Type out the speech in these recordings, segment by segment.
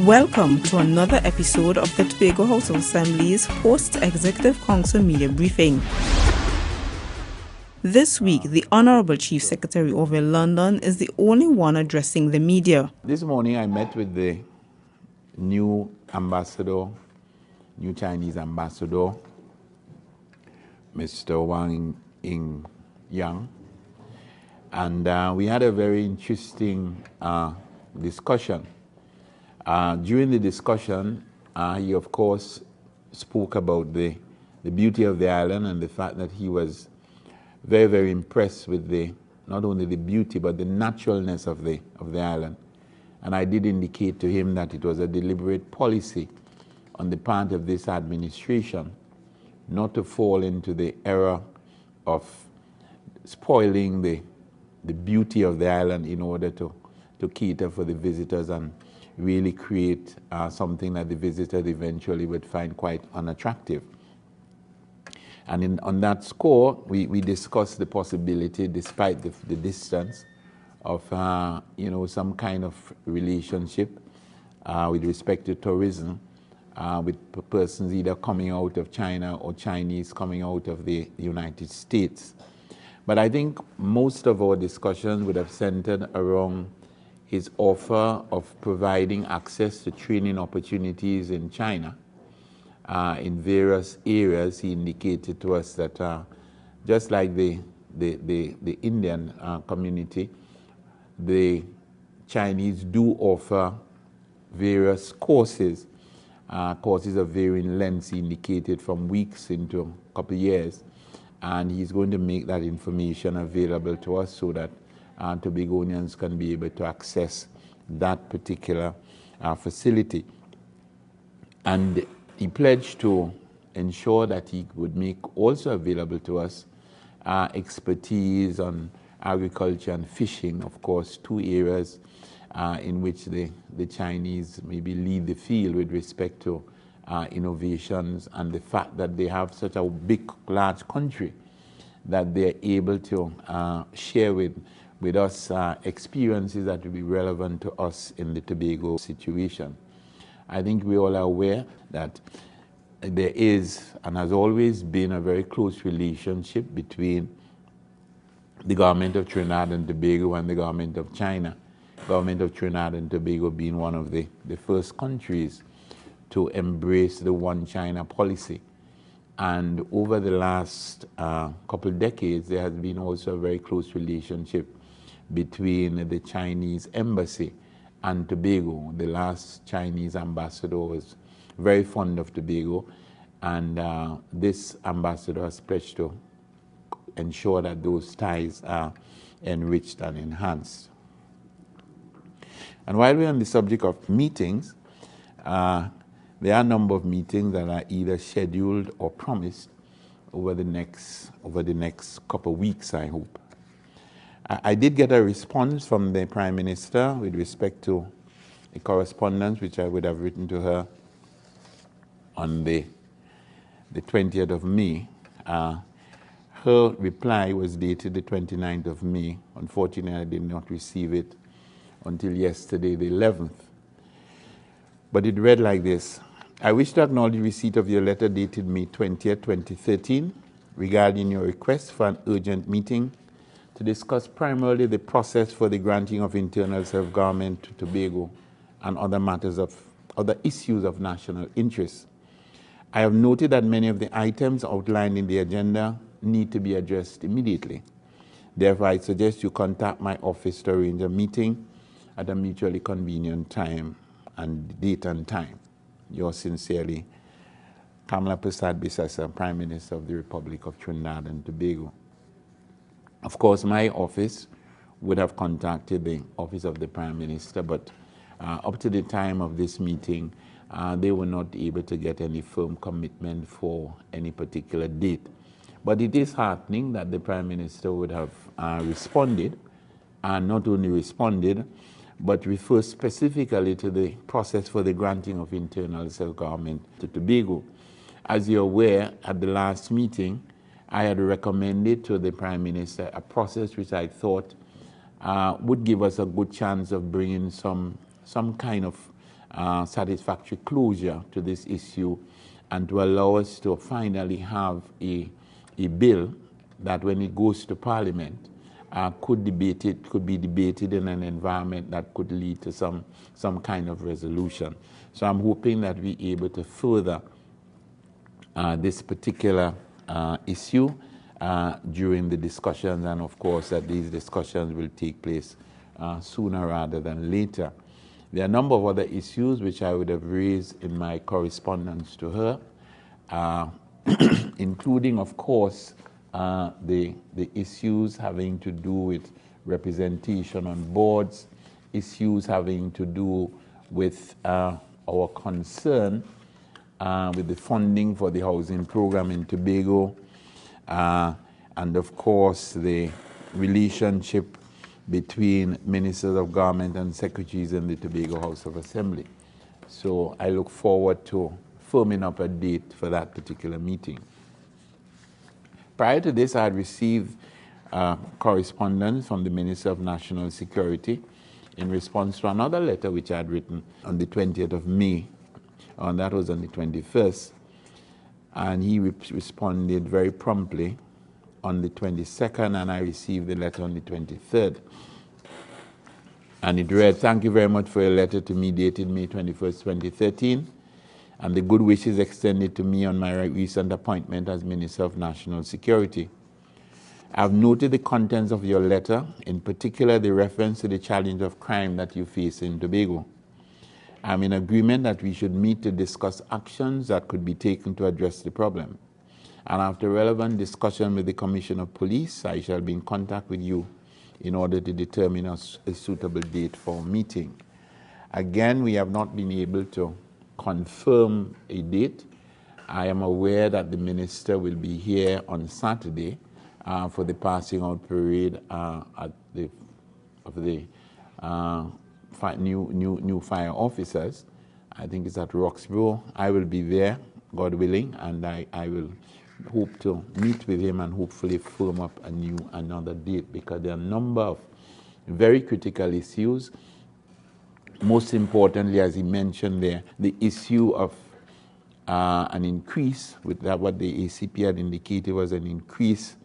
Welcome to another episode of the Tobago House of Assembly's Post-Executive Council Media Briefing. This week, the Honourable Chief Secretary over London is the only one addressing the media. This morning I met with the new Chinese ambassador, Mr. Wang Yang, and we had a very interesting discussion. During the discussion, he of course spoke about the beauty of the island and the fact that he was very, very impressed with not only the beauty but the naturalness of the island. And I did indicate to him that it was a deliberate policy on the part of this administration not to fall into the error of spoiling the beauty of the island in order to cater for the visitors and really create something that the visitors eventually would find quite unattractive. And on that score, we discussed the possibility, despite the distance, of some kind of relationship with respect to tourism with persons either coming out of China or Chinese coming out of the United States. But I think most of our discussions would have centered around his offer of providing access to training opportunities in China. In various areas, he indicated to us that just like the Indian community, the Chinese do offer various courses of varying lengths, he indicated from weeks into a couple of years, and he's going to make that information available to us so that Tobagonians can be able to access that particular facility. And he pledged to ensure that he would make also available to us expertise on agriculture and fishing, of course, two areas in which the Chinese maybe lead the field with respect to innovations, and the fact that they have such a big, large country that they're able to share with us experiences that will be relevant to us in the Tobago situation. I think we all are aware that there is and has always been a very close relationship between the government of Trinidad and Tobago and the government of China. The government of Trinidad and Tobago being one of the first countries to embrace the One China policy. And over the last couple of decades, there has been also a very close relationship between the Chinese embassy and Tobago. The last Chinese ambassador was very fond of Tobago, and this ambassador has pledged to ensure that those ties are enriched and enhanced. And while we're on the subject of meetings, there are a number of meetings that are either scheduled or promised over the next couple of weeks, I hope. I did get a response from the Prime Minister with respect to the correspondence which I would have written to her on the 20th of May. Her reply was dated the 29th of May. Unfortunately, I did not receive it until yesterday, the 11th. But it read like this: I wish to acknowledge receipt of your letter dated May 20th, 2013, regarding your request for an urgent meeting to discuss primarily the process for the granting of internal self-government to Tobago and other issues of national interest. I have noted that many of the items outlined in the agenda need to be addressed immediately. Therefore, I suggest you contact my office to arrange a meeting at a mutually convenient time and date and time. Yours sincerely, Kamala Prasad Bisasa, Prime Minister of the Republic of Trinidad and Tobago. Of course, my office would have contacted the office of the Prime Minister, but up to the time of this meeting, they were not able to get any firm commitment for any particular date. But it is heartening that the Prime Minister would have responded, and not only responded, but refer specifically to the process for the granting of internal self-government to Tobago. As you're aware, at the last meeting, I had recommended to the Prime Minister a process which I thought would give us a good chance of bringing some kind of satisfactory closure to this issue and to allow us to finally have a bill that when it goes to Parliament could be debated in an environment that could lead to some kind of resolution. So I'm hoping that we're able to further this particular issue during the discussions, and of course that these discussions will take place sooner rather than later. There are a number of other issues which I would have raised in my correspondence to her, including, of course, the issues having to do with representation on boards, issues having to do with our concern with the funding for the housing program in Tobago, and of course the relationship between ministers of government and secretaries in the Tobago House of Assembly. So I look forward to firming up a date for that particular meeting. Prior to this, I had received correspondence from the Minister of National Security in response to another letter which I had written on the 20th of May, and that was on the 21st, and he responded very promptly on the 22nd, and I received the letter on the 23rd. And it read, "Thank you very much for your letter to me dated May 21st, 2013, and the good wishes extended to me on my recent appointment as Minister of National Security. I have noted the contents of your letter, in particular the reference to the challenge of crime that you face in Tobago. I am in agreement that we should meet to discuss actions that could be taken to address the problem. And after relevant discussion with the Commissioner of Police, I shall be in contact with you in order to determine a suitable date for a meeting." Again, we have not been able to confirm a date. I am aware that the Minister will be here on Saturday for the passing out parade of the new fire officers. I think it's at Roxborough. I will be there, God willing, and I will hope to meet with him and hopefully firm up another date, because there are a number of very critical issues. Most importantly, as he mentioned there, the issue of an increase, with that what the ACP had indicated was an increase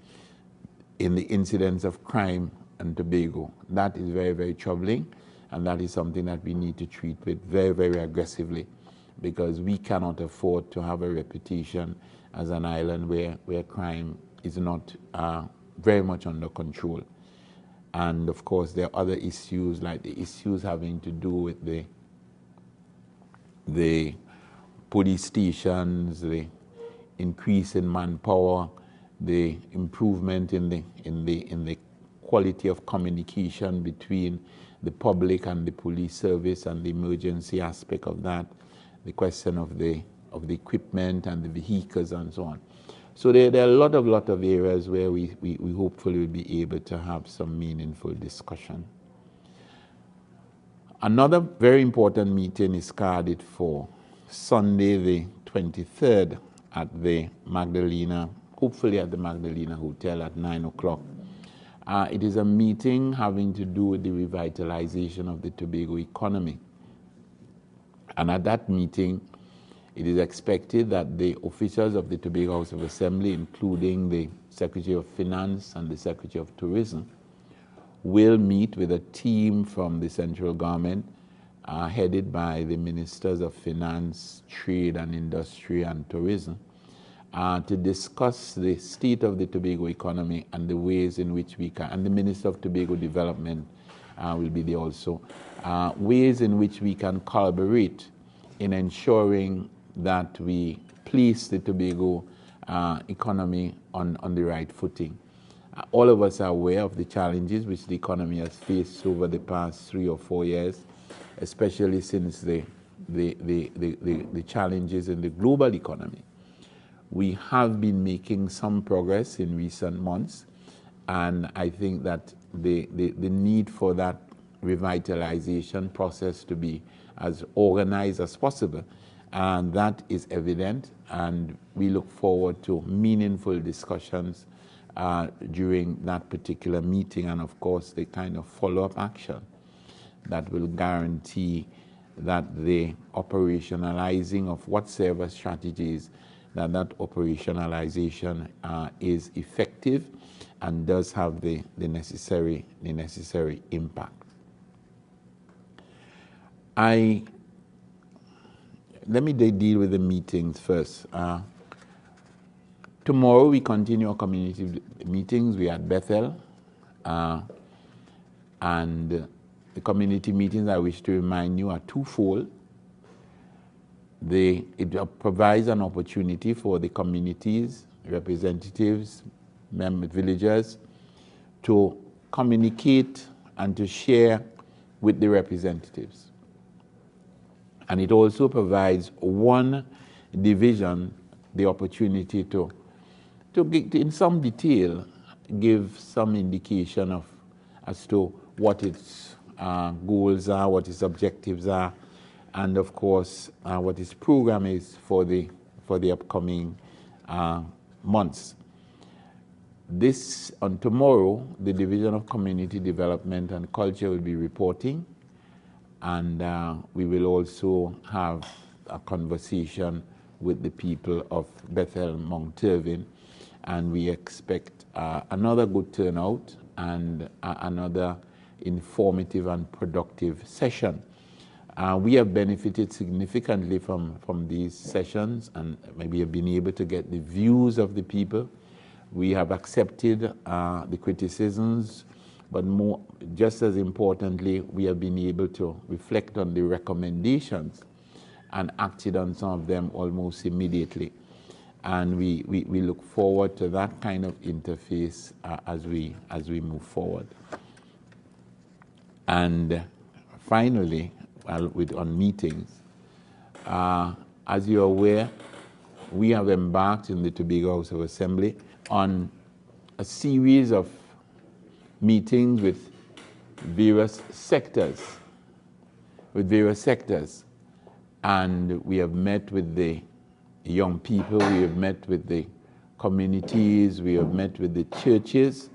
in the incidence of crime in Tobago. That is very, very troubling, and that is something that we need to treat with very, very aggressively, because we cannot afford to have a reputation as an island where crime is not very much under control. And of course, there are other issues, like the issues having to do with the police stations, the increase in manpower, the improvement in the quality of communication between the public and the police service, and the emergency aspect of that, the question of the equipment and the vehicles and so on. So there are a lot of areas where we hopefully will be able to have some meaningful discussion. Another very important meeting is scheduled for Sunday the 23rd at the Magdalena, hopefully at the Magdalena Hotel at 9 o'clock. It is a meeting having to do with the revitalization of the Tobago economy. And at that meeting, it is expected that the officials of the Tobago House of Assembly, including the Secretary of Finance and the Secretary of Tourism, will meet with a team from the central government headed by the Ministers of Finance, Trade and Industry and Tourism to discuss the state of the Tobago economy and the ways in which we can, and the Minister of Tobago Development will be there also, ways in which we can collaborate in ensuring that we place the Tobago economy on the right footing. All of us are aware of the challenges which the economy has faced over the past 3 or 4 years, especially since the challenges in the global economy. We have been making some progress in recent months, and I think that the need for that revitalization process to be as organized as possible, and that is evident, and we look forward to meaningful discussions during that particular meeting, and of course the kind of follow-up action that will guarantee that the operationalizing of whatsoever strategies, that operationalization is effective and does have the necessary impact. Let me deal with the meetings first. Tomorrow we continue our community meetings. We are at Bethel, and the community meetings, I wish to remind you, are twofold. It provides an opportunity for the communities, representatives, villagers to communicate and to share with the representatives. And it also provides one division the opportunity to in some detail, give some indication as to what its goals are, what its objectives are, and of course, what its program is for the upcoming months. On tomorrow, the Division of Community Development and Culture will be reporting, and we will also have a conversation with the people of Bethel, Mount Irving, and we expect another good turnout and another informative and productive session. We have benefited significantly from these sessions, and maybe have been able to get the views of the people. We have accepted the criticisms, but just as importantly, we have been able to reflect on the recommendations and acted on some of them almost immediately. And we look forward to that kind of interface as we move forward. And finally, on meetings, as you're aware, we have embarked in the Tobago House of Assembly on a series of meetings with various sectors, and we have met with the young people, we have met with the communities, we have met with the churches,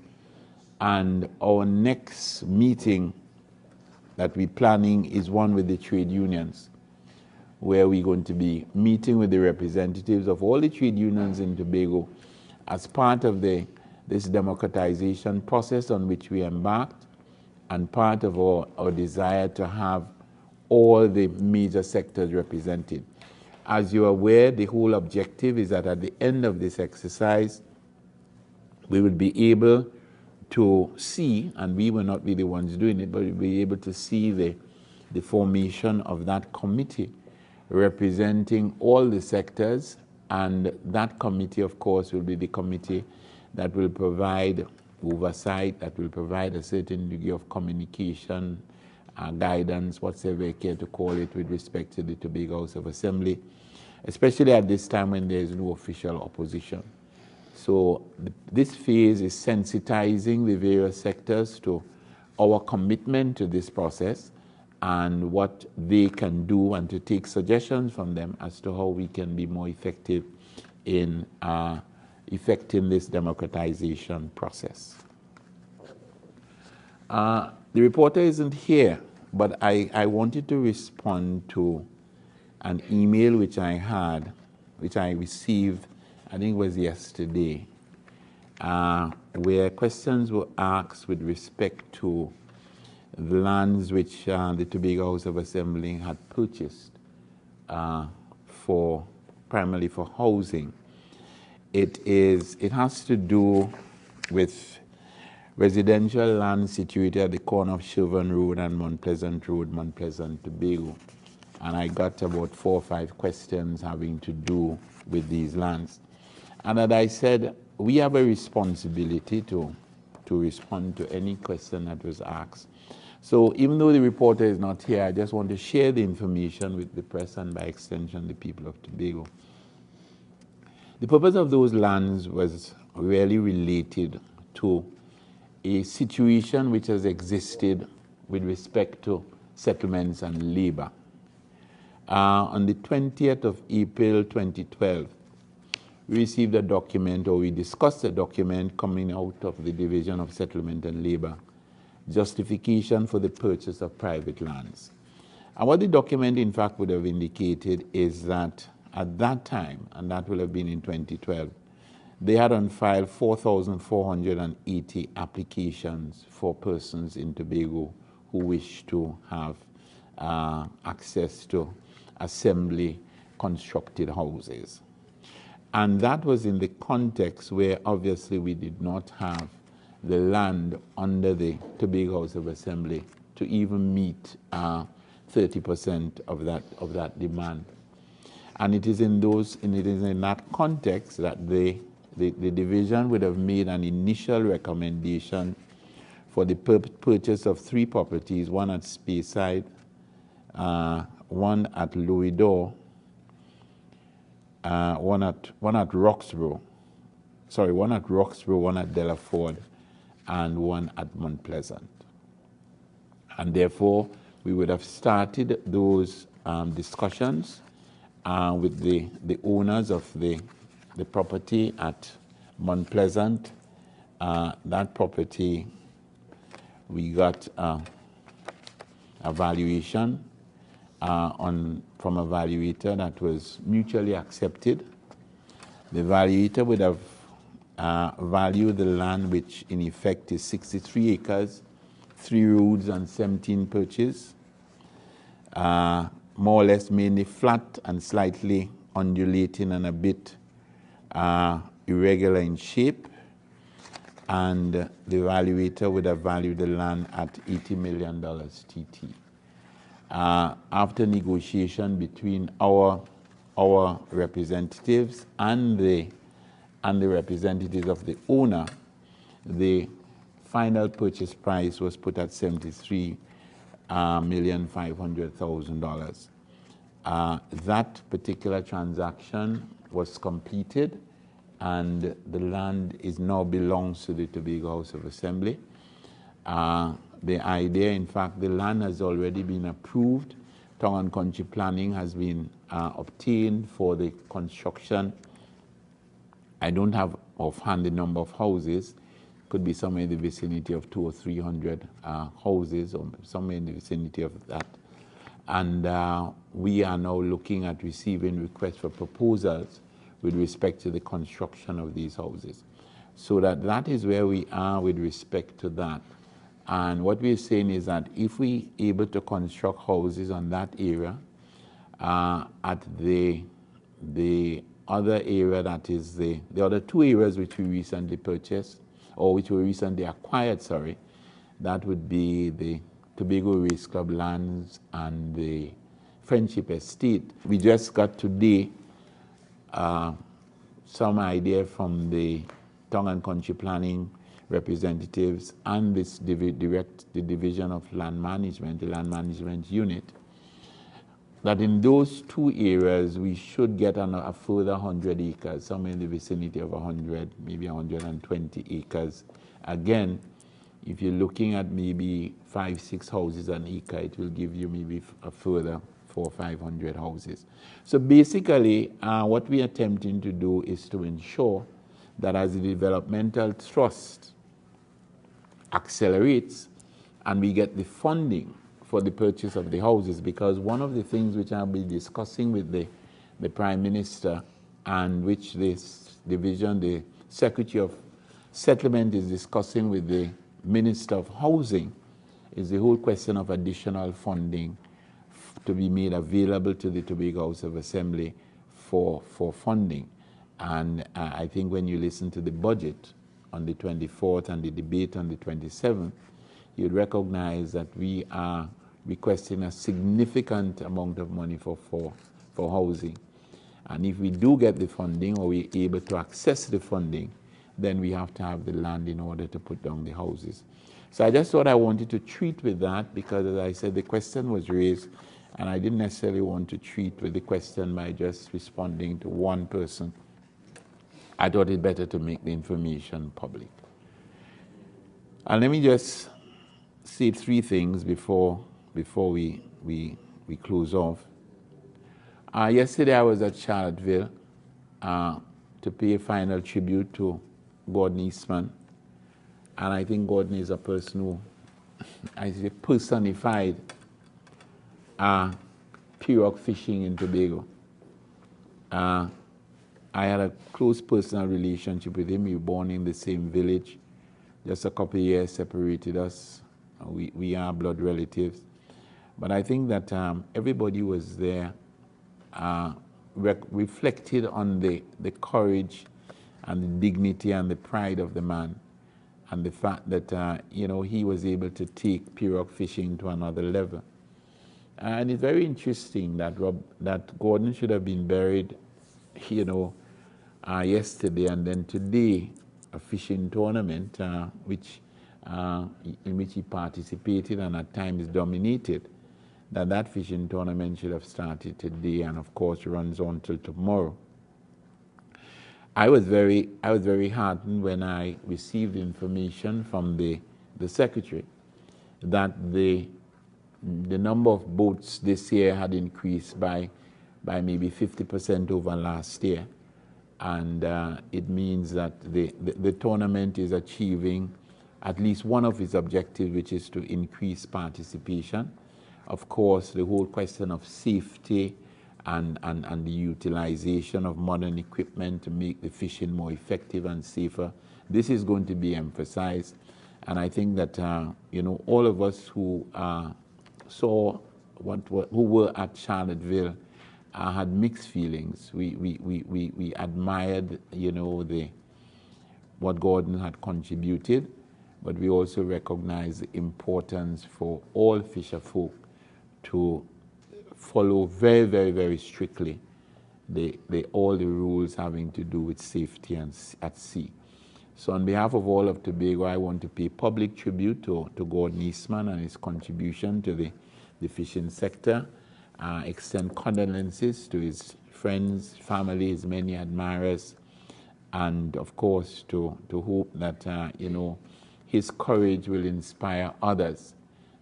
and our next meeting that we're planning is one with the trade unions, where we're going to be meeting with the representatives of all the trade unions in Tobago as part of this democratization process on which we embarked, and part of our desire to have all the major sectors represented. As you're aware, the whole objective is that at the end of this exercise, we will be able to see, and we will not be the ones doing it, but we'll be able to see the formation of that committee representing all the sectors, and that committee, of course, will be the committee that will provide oversight, that will provide a certain degree of communication, guidance, whatever you care to call it, with respect to the Tobago House of Assembly, especially at this time when there is no official opposition. So this phase is sensitizing the various sectors to our commitment to this process and what they can do, and to take suggestions from them as to how we can be more effective in effecting this democratization process. The reporter isn't here, but I wanted to respond to an email which I received, I think it was yesterday, where questions were asked with respect to the lands which the Tobago House of Assembly had purchased primarily for housing. It has to do with residential land situated at the corner of Sherburne Road and Mount Pleasant Road, Mount Pleasant, Tobago. And I got about 4 or 5 questions having to do with these lands. And as I said, we have a responsibility to respond to any question that was asked. So even though the reporter is not here, I just want to share the information with the press and by extension the people of Tobago. The purpose of those lands was really related to a situation which has existed with respect to settlements and labor. On the 20th of April 2012, we received a document, or we discussed a document coming out of the Division of Settlement and Labor, justification for the purchase of private lands. And what the document, in fact, would have indicated is that at that time, and that will have been in 2012, they had on file 4,480 applications for persons in Tobago who wish to have access to assembly constructed houses. And that was in the context where obviously we did not have the land under the Tobago House of Assembly to even meet 30% of that demand. And it is in that context that the division would have made an initial recommendation for the purchase of 3 properties, one at Speyside, one at Louisdor, one at Roxborough, one at Delaford, and one at Mount Pleasant. And therefore, we would have started those discussions with the owners of the property at Mount Pleasant. That property, we got a valuation from a valuator that was mutually accepted. The valuator would have valued the land, which in effect is 63 acres, 3 roads and 17 perches, more or less mainly flat and slightly undulating and a bit irregular in shape. And the valuator would have valued the land at $80 million TT. After negotiation between our representatives and the representatives of the owner, the final purchase price was put at $73,500,000. That particular transaction was completed, and the land now belongs to the Tobago House of Assembly. The idea, in fact, the land has already been approved. Town and country planning has been obtained for the construction. I don't have offhand the number of houses. Could be somewhere in the vicinity of 200 or 300 houses, or somewhere in the vicinity of that. And we are now looking at receiving requests for proposals with respect to the construction of these houses. So that is where we are with respect to that. And what we're saying is that if we able to construct houses on that area, at the other area, that is the other 2 areas which we recently purchased, or which were recently acquired, sorry, that would be the Tobago Race Club lands and the Friendship Estate. We just got today some idea from the Town and Country Planning representatives and the Division of Land Management, the Land Management Unit, that in those 2 areas we should get a further 100 acres, somewhere in the vicinity of 100, maybe 120 acres. Again, if you're looking at maybe 5-6 houses an acre, it will give you maybe a further 400 or 500 houses. So basically, what we are attempting to do is to ensure that as the developmental trust accelerates and we get the funding for the purchase of the houses, because one of the things which I'll be discussing with the Prime Minister, and which this division, the Secretary of Settlement, is discussing with the Minister of Housing, is the whole question of additional funding to be made available to the Tobago House of Assembly for funding. And I think when you listen to the budget on the 24th and the debate on the 27th, you'd recognize that we are requesting a significant amount of money for housing. And if we do get the funding, or we're able to access the funding, then we have to have the land in order to put down the houses. So I just thought I wanted to treat with that, because as I said, the question was raised, and I didn't necessarily want to treat with the question by just responding to one person. I thought it better to make the information public. And let me just say 3 things before we close off. Yesterday I was at Charlottesville to pay a final tribute to Gordon Eastman. And I think Gordon is a person who, I say, personified pirogue fishing in Tobago. I had a close personal relationship with him. We were born in the same village. Just a couple of years separated us. We are blood relatives. But I think that everybody was there, reflected on the courage and the dignity and the pride of the man, and the fact that he was able to take pirogue fishing to another level. And it's very interesting that Gordon should have been buried, yesterday, and then today a fishing tournament in which he participated and at times dominated. That fishing tournament should have started today and of course runs on till tomorrow. I was very heartened when I received information from the secretary that the number of boats this year had increased by maybe 50% over last year, and it means that the tournament is achieving at least one of its objectives, which is to increase participation. Of course, the whole question of safety and the utilization of modern equipment to make the fishing more effective and safer, this is going to be emphasized. And I think that all of us who who were at Charlottesville had mixed feelings. We admired what Gordon had contributed, but we also recognize the importance for all fisher folk to follow very, very, very strictly all the rules having to do with safety at sea. So on behalf of all of Tobago, I want to pay public tribute to Gordon Eastman and his contribution to the fishing sector, extend condolences to his friends, family, his many admirers, and of course to hope that his courage will inspire others.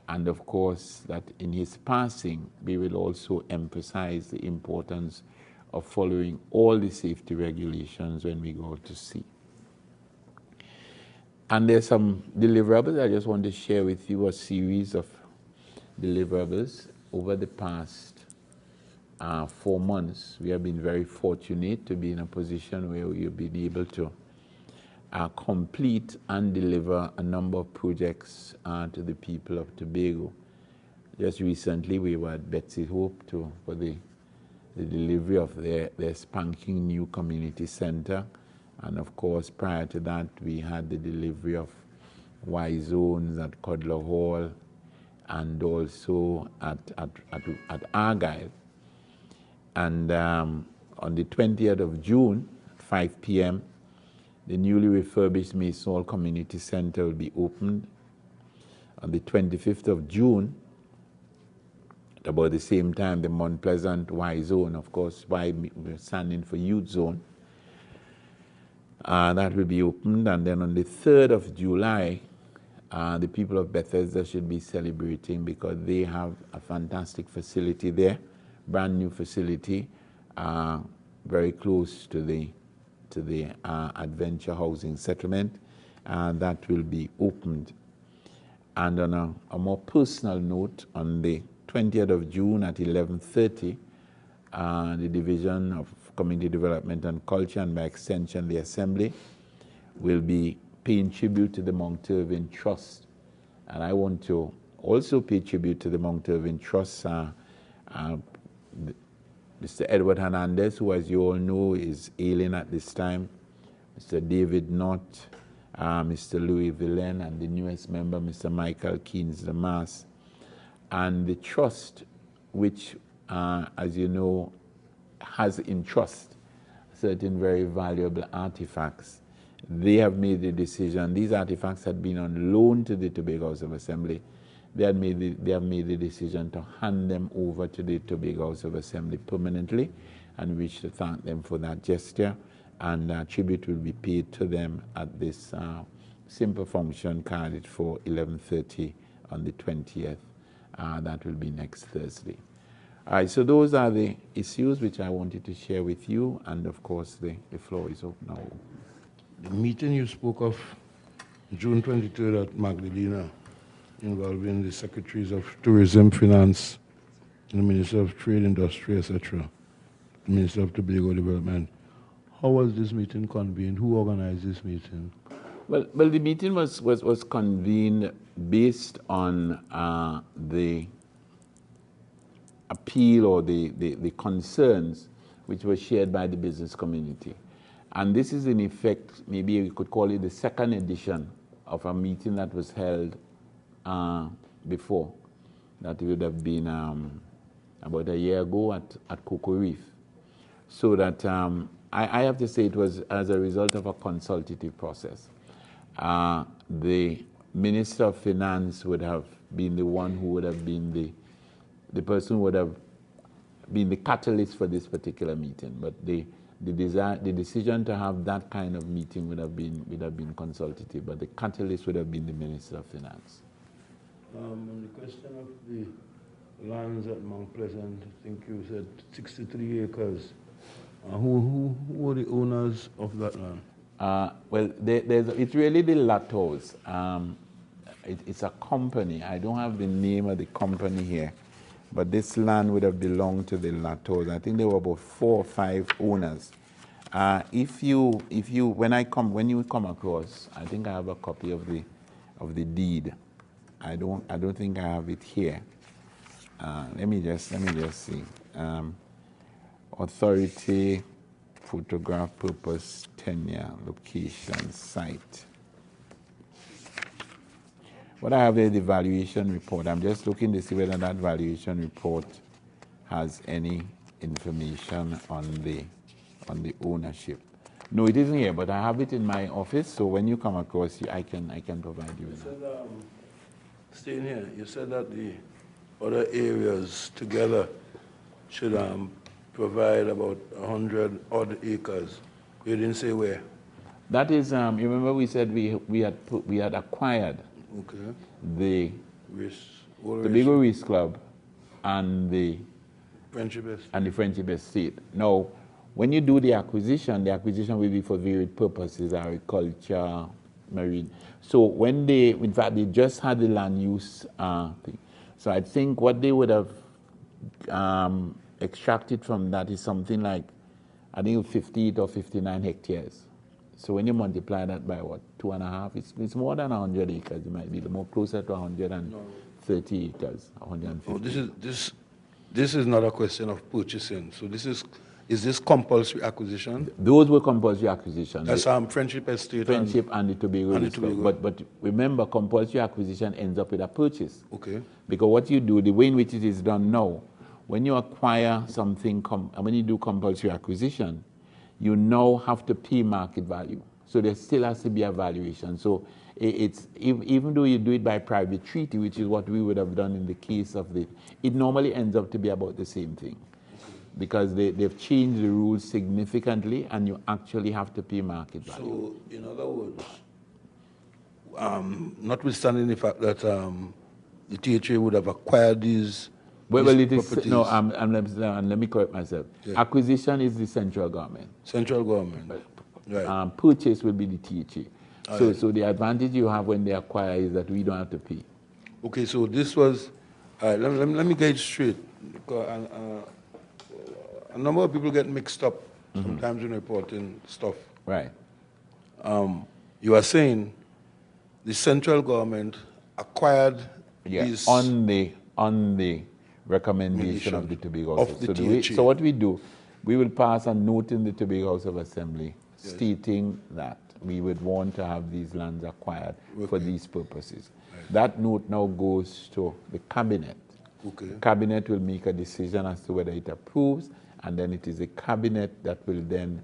And of course, that in his passing, we will also emphasize the importance of following all the safety regulations when we go to sea. And there's some deliverables. I just want to share with you a series of deliverables. Over the past 4 months, we have been very fortunate to be in a position where we've been able to complete and deliver a number of projects to the people of Tobago. Just recently, we were at Betsy Hope for the delivery of their spanking new community center. And of course, prior to that, we had the delivery of Y zones at Codler Hall and also at Argyle. And on the 20th of June, 5 p.m., the newly refurbished Mason Community Center will be opened. On the 25th of June, at about the same time, the Mount Pleasant Y Zone, of course, Y we're standing for Youth Zone, that will be opened. And then on the 3rd of July, the people of Bethesda should be celebrating because they have a fantastic facility there, brand new facility, very close to the Adventure Housing Settlement, that will be opened. And on a more personal note, on the 20th of June at 11:30, the Division of Community Development and Culture, and by extension the Assembly, will be paying tribute to the Mount Irving Trust. And I want to also pay tribute to the Mount Irving Trust. Mr. Edward Hernandez, who, as you all know, is ailing at this time, Mr. David Knott, Mr. Louis Villain, and the newest member, Mr. Michael Keynes Damas. And the trust, which, as you know, has in trust certain very valuable artifacts. They have made the decision. These artifacts had been on loan to the Tobago House of Assembly. They have made the decision to hand them over to the Tobago House of Assembly permanently, and we wish to thank them for that gesture. And tribute will be paid to them at this simple function carded for 11:30 on the 20th. That will be next Thursday. All right, so those are the issues which I wanted to share with you, and of course the floor is open now. The meeting you spoke of June 23rd at Magdalena, involving the Secretaries of Tourism, Finance, the Minister of Trade, Industry, etc., the Minister of Tobago Development. How was this meeting convened? Who organized this meeting? Well, the meeting was convened based on the appeal or the concerns which were shared by the business community. And this is in effect, maybe you could call it the second edition of a meeting that was held before. That would have been about a year ago at Cocoa Reef. So that I have to say it was as a result of a consultative process. The Minister of Finance would have been the one who would have been the person who would have been the catalyst for this particular meeting. But the decision to have that kind of meeting would have been consultative, but the catalyst would have been the Minister of Finance. On the question of the lands at Mount Pleasant, I think you said 63 acres. Who were the owners of that land? Well, it's really the Latos. It's a company. I don't have the name of the company here, but this land would have belonged to the Latos. I think there were about 4 or 5 owners. When you come across, I think I have a copy of the deed. I don't think I have it here. Let me just see. Authority, photograph, purpose, tenure, location, site. What I have is the valuation report. I'm just looking to see whether that valuation report has any information on the ownership. No, it isn't here, but I have it in my office. So when you come across it, I can provide you with that. Staying here, you said that the other areas together should provide about 100 odd acres. You didn't say where. That is, you remember we said we had acquired the Tobago Race Club and the Friendship Estate. Now, when you do the acquisition will be for varied purposes, agriculture, marine. So when in fact, they just had the land use thing. So I think what they would have extracted from that is something like, I think 58 or 59 hectares. So when you multiply that by what, 2.5, it's more than 100 acres. It might be more closer to 130 acres, 150. Oh, this is not a question of purchasing. So is this compulsory acquisition? Those were compulsory acquisitions. That's Friendship Estate. Friendship and the Tobago. But remember, compulsory acquisition ends up with a purchase. Okay. Because what you do, the way in which it is done now, when you acquire something, when you do compulsory acquisition, you now have to pay market value. So there still has to be a valuation. So it's even though you do it by private treaty, which is what we would have done in the case of it normally ends up to be about the same thing. Because they've changed the rules significantly, and you actually have to pay market value. So, in other words, notwithstanding the fact that the THA would have acquired these properties. No, let me correct myself. Yeah. Acquisition is the central government. Central government. Right. Purchase will be the THA. So the advantage you have when they acquire is that we don't have to pay. Okay, so this was, let me get it straight. Because, a number of people get mixed up sometimes when reporting stuff. Right. You are saying the central government acquired these on the recommendation of the Tobago House. So what we do, we will pass a note in the Tobago House of Assembly stating that we would want to have these lands acquired for these purposes. Right. That note now goes to the cabinet. Okay. The cabinet will make a decision as to whether it approves, and then it is the cabinet that will then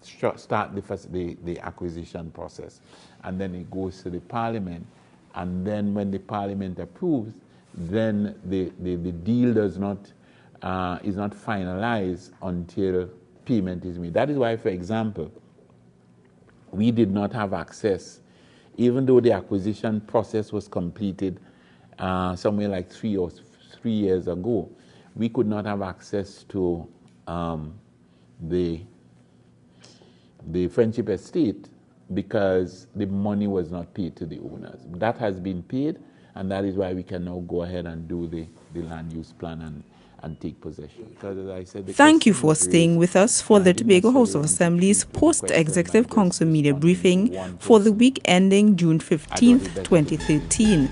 start the acquisition process. And then it goes to the parliament, and then when the parliament approves, then the deal is not finalized until payment is made. That is why, for example, we did not have access, even though the acquisition process was completed somewhere like 3 years ago. We could not have access to the Friendship Estate because the money was not paid to the owners. That has been paid, And that is why we can now go ahead and do the land use plan and take possession. Because as I said, Thank you for staying with us for the Tobago House of Assembly's post-Executive Council media briefing for the week ending June 15th, 2013.